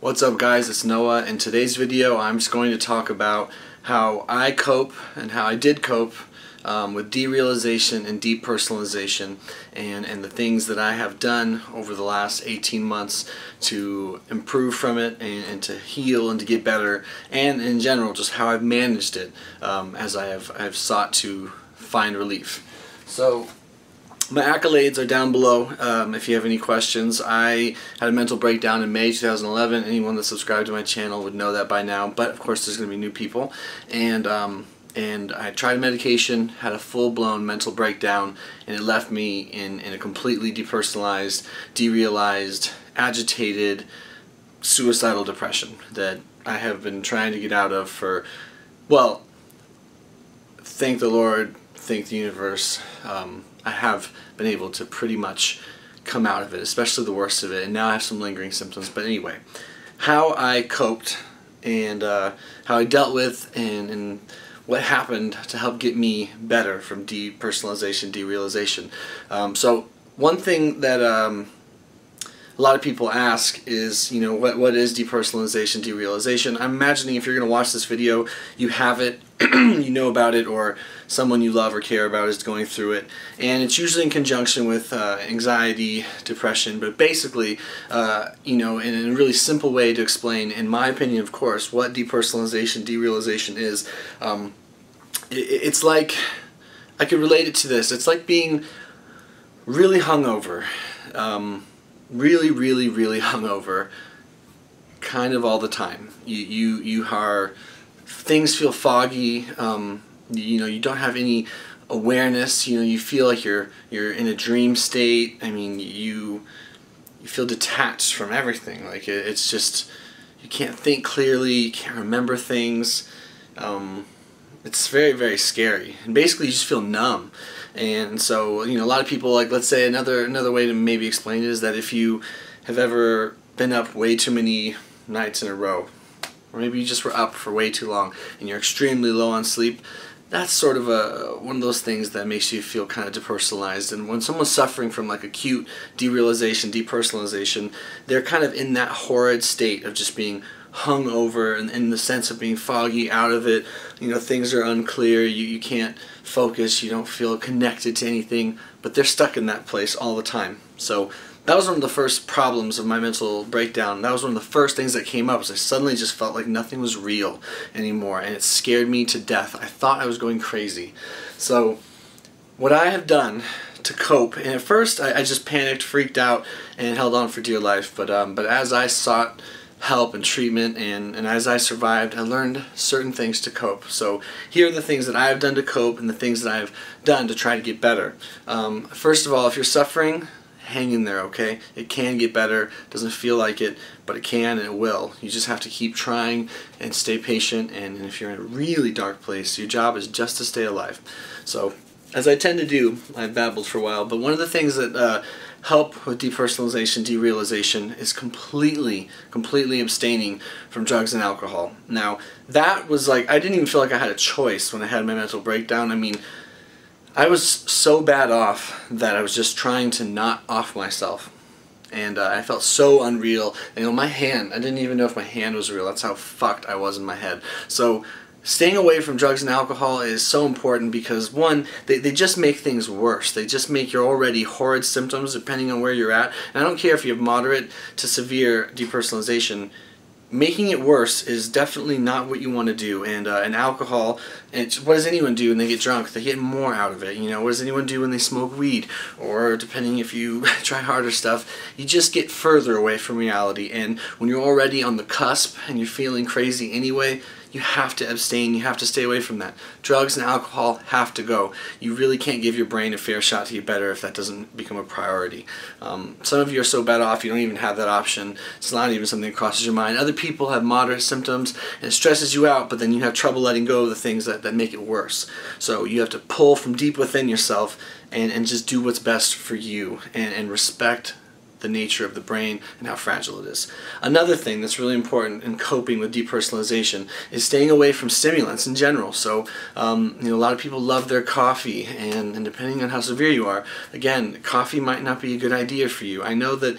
What's up guys, it's Noah. In today's video I'm just going to talk about how I cope and how I did cope with derealization and depersonalization and the things that I have done over the last 18 months to improve from it and to heal and to get better, and in general just how I've managed it as I've sought to find relief. So my accolades are down below if you have any questions. I had a mental breakdown in May 2011. Anyone that subscribed to my channel would know that by now, but of course there's going to be new people. And I tried medication, had a full-blown mental breakdown, and it left me in a completely depersonalized, derealized, agitated, suicidal depression that I have been trying to get out of for, well, thank the Lord, thank the universe. I have been able to pretty much come out of it, especially the worst of it, and now I have some lingering symptoms. But anyway, how I coped and how I dealt with and what happened to help get me better from depersonalization, derealization. So one thing that a lot of people ask is, you know, what is depersonalization, derealization? I'm imagining if you're going to watch this video, you have it, you know about it, or someone you love or care about is going through it. And it's usually in conjunction with anxiety, depression, but basically, you know, in a really simple way to explain, in my opinion, of course, what depersonalization, derealization is, it's like, I could relate it to this. It's like being really hungover. Really hungover, kind of all the time. You are, things feel foggy. You know, you don't have any awareness. You know, you feel like you're in a dream state. I mean, you feel detached from everything. Like it's just, you can't think clearly. You can't remember things. It's very scary, and basically you just feel numb. And so, you know, a lot of people, like, let's say another way to maybe explain it is that if you have ever been up way too many nights in a row, or maybe you just were up for way too long and you're extremely low on sleep, that's sort of one of those things that makes you feel kind of depersonalized. And when someone's suffering from like acute derealization, depersonalization, they're kind of in that horrid state of just being hung over, and in the sense of being foggy, out of it. You know, things are unclear, you can't focus, you don't feel connected to anything, but they're stuck in that place all the time. So that was one of the first problems of my mental breakdown. That was one of the first things that came up, is I suddenly just felt like nothing was real anymore, and it scared me to death. I thought I was going crazy. So what I have done to cope, and at first I just panicked, freaked out, and held on for dear life, but as I sought help and treatment, and as I survived, I learned certain things to cope. So here are the things that I have done to cope and the things that I've done to try to get better. First of all, if you're suffering, hang in there, okay? It can get better. It doesn't feel like it, but it can and it will. You just have to keep trying and stay patient, and if you're in a really dark place, your job is just to stay alive. So, as I tend to do, I've babbled for a while, but one of the things that help with depersonalization, derealization is completely abstaining from drugs and alcohol. Now, that was like, I didn't even feel like I had a choice when I had my mental breakdown. I mean, I was so bad off that I was just trying to not off myself. And I felt so unreal. You know, my hand, I didn't even know if my hand was real. That's how fucked I was in my head. So staying away from drugs and alcohol is so important because, one, they just make things worse. They just make your already horrid symptoms, depending on where you're at. And I don't care if you have moderate to severe depersonalization. Making it worse is definitely not what you want to do. And alcohol, what does anyone do when they get drunk? They get more out of it. You know, what does anyone do when they smoke weed? Or depending if you try harder stuff, you just get further away from reality. And when you're already on the cusp and you're feeling crazy anyway, you have to abstain, you have to stay away from that. Drugs and alcohol have to go. You really can't give your brain a fair shot to get better if that doesn't become a priority. Some of you are so bad off you don't even have that option. It's not even something that crosses your mind. Other people have moderate symptoms and it stresses you out, but then you have trouble letting go of the things that make it worse. So you have to pull from deep within yourself and just do what's best for you and respect the nature of the brain and how fragile it is. Another thing that's really important in coping with depersonalization is staying away from stimulants in general. So, you know, a lot of people love their coffee, and depending on how severe you are, again, coffee might not be a good idea for you. I know that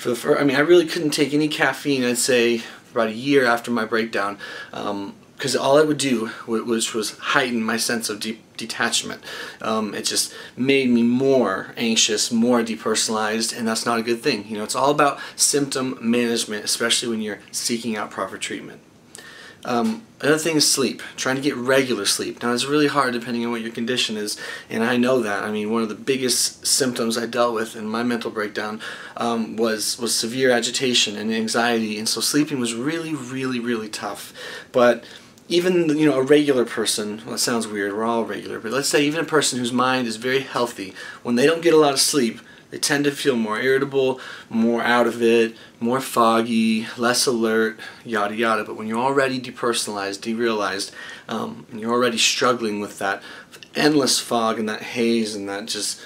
I mean, I really couldn't take any caffeine, I'd say, for about a year after my breakdown, because all it would do was heighten my sense of detachment. It just made me more anxious, more depersonalized, and that's not a good thing. You know, it's all about symptom management, especially when you're seeking out proper treatment. Another thing is sleep. Trying to get regular sleep. Now, it's really hard depending on what your condition is, and I know that. I mean, one of the biggest symptoms I dealt with in my mental breakdown was severe agitation and anxiety, and so sleeping was really, really, really tough. But even, you know, a regular person, well, that sounds weird, we're all regular, but let's say even a person whose mind is very healthy, when they don't get a lot of sleep, they tend to feel more irritable, more out of it, more foggy, less alert, yada yada. But when you're already depersonalized, derealized, and you're already struggling with that endless fog and that haze and that just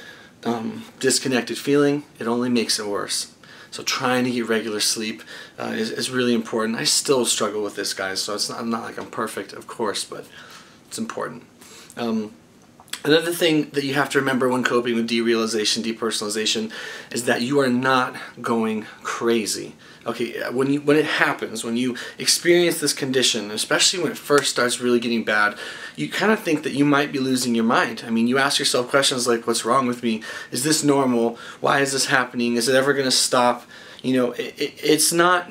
disconnected feeling, it only makes it worse. So trying to get regular sleep is really important. I still struggle with this, guys, so I'm not like I'm perfect, of course, but it's important. Another thing that you have to remember when coping with derealization, depersonalization, is that you are not going crazy. Okay, when it happens, when you experience this condition, especially when it first starts really getting bad, you kind of think that you might be losing your mind. I mean, you ask yourself questions like, what's wrong with me? Is this normal? Why is this happening? Is it ever going to stop? You know, it's not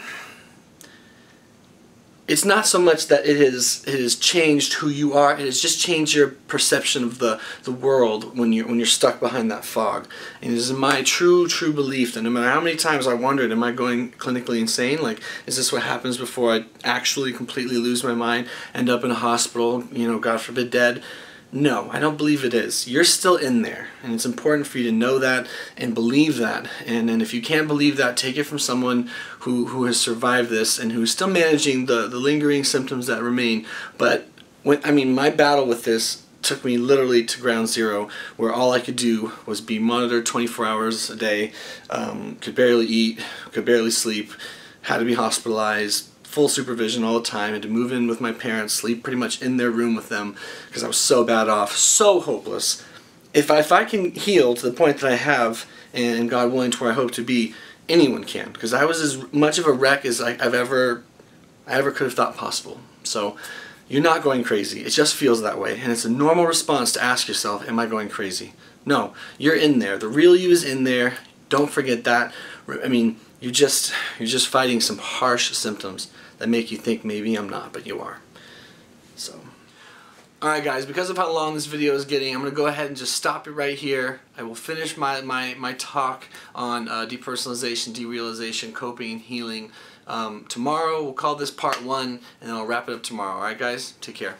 so much that it has changed who you are. It has just changed your perception of the world when you're stuck behind that fog. And it is my true belief that no matter how many times I wondered, am I going clinically insane? Like, is this what happens before I actually completely lose my mind, end up in a hospital, you know, God forbid, dead? No, I don't believe it is. You're still in there, and it's important for you to know that and believe that. And if you can't believe that, take it from someone who has survived this and who's still managing the lingering symptoms that remain. But my battle with this took me literally to ground zero, where all I could do was be monitored 24 hours a day, could barely eat, could barely sleep, had to be hospitalized, full supervision all the time, and to move in with my parents, sleep pretty much in their room with them because I was so bad off, so hopeless. If I can heal to the point that I have, and God willing to where I hope to be, anyone can, because I was as much of a wreck as I ever could have thought possible. So you're not going crazy. It just feels that way, and it's a normal response to ask yourself, am I going crazy? No, you're in there. The real you is in there. Don't forget that. I mean, you're just fighting some harsh symptoms that make you think maybe I'm not, but you are. So, alright guys, because of how long this video is getting, I'm going to go ahead and just stop it right here. I will finish my talk on depersonalization, derealization, coping, and healing tomorrow. We'll call this part 1, and then I'll wrap it up tomorrow. Alright guys, take care.